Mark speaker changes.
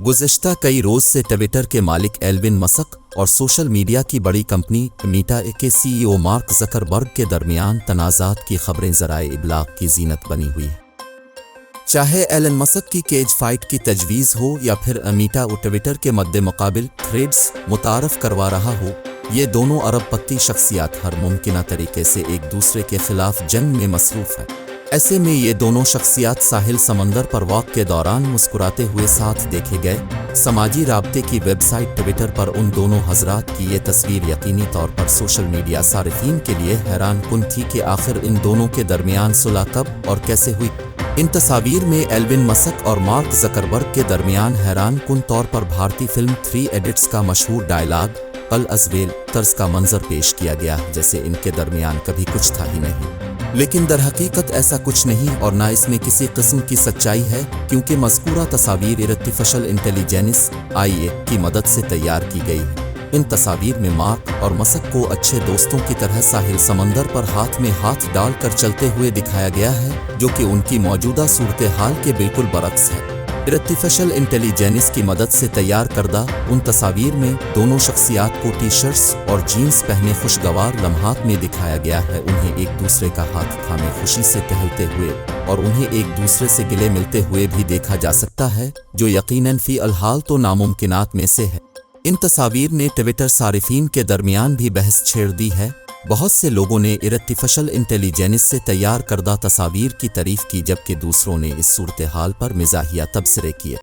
Speaker 1: गुज़िश्ता कई रोज़ से ट्विटर के मालिक एल्विन मस्क और सोशल मीडिया की बड़ी कंपनी मेटा के सीईओ मार्क ज़करबर्ग के दरमियान तनाज़ात की खबरें ज़राए इब्लाग की ज़ीनत बनी हुई है। चाहे एलन मस्क की केज फाइट की तजवीज़ हो या फिर मेटा ट्विटर के मद्दे मुकाबिल थ्रेड्स मुतारफ़ करवा रहा हो, ये दोनों अरबपंथी शख्सियात हर मुमकिना तरीके से एक दूसरे के खिलाफ जंग में मसरूफ़ हैं। ऐसे में ये दोनों शख्सियात साहिल समंदर पर वॉक के दौरान मुस्कुराते हुए साथ देखे गए। समाजी राब्ते की वेबसाइट ट्विटर पर उन दोनों हजरात की ये तस्वीर यकीनी तौर पर सोशल मीडिया सारिफीन के लिए हैरान कुन थी कि आखिर इन दोनों के दरमियान सुलह कब और कैसे हुई। इन तस्वीर में एल्विन मस्क और मार्क ज़करबर्ग के दरमियान हैरान कुन तौर पर भारतीय फिल्म 3 इडियट्स का मशहूर डायलॉग कल अज़वेल तर्ज का मंजर पेश किया गया, जैसे इनके दरमियान कभी कुछ था ही नहीं। लेकिन दरहकीकत ऐसा कुछ नहीं और ना इसमें किसी किस्म की सच्चाई है, क्योंकि मज़कूरा तस्वीर आर्टिफिशियल इंटेलिजेंस (IA) की मदद से तैयार की गई है। इन तस्वीर में मार्क और मस्क को अच्छे दोस्तों की तरह साहिल समंदर पर हाथ में हाथ डालकर चलते हुए दिखाया गया है, जो कि उनकी मौजूदा सूरत हाल के बिल्कुल बरक्स है। आर्टिफिशियल इंटेलिजेंस की मदद से तैयार करदा उन तस्वीर में दोनों शख्सियात को टी-शर्ट्स और जीन्स पहने खुशगवार लम्हात में दिखाया गया है। उन्हें एक दूसरे का हाथ थामे खुशी से टहलते हुए और उन्हें एक दूसरे से गिले मिलते हुए भी देखा जा सकता है, जो यकीनन फ़िलहाल तो नामुमकिनात में से है। इन तस्वीर ने ट्विटर सारिफीन के दरमियान भी बहस छेड़ दी है। बहुत से लोगों ने आर्टिफिशियल इंटेलिजेंस से तैयार करदा तस्वीर की तारीफ की, जबकि दूसरों ने इस सूरत हाल पर मिज़ाहिया तबसरे किए।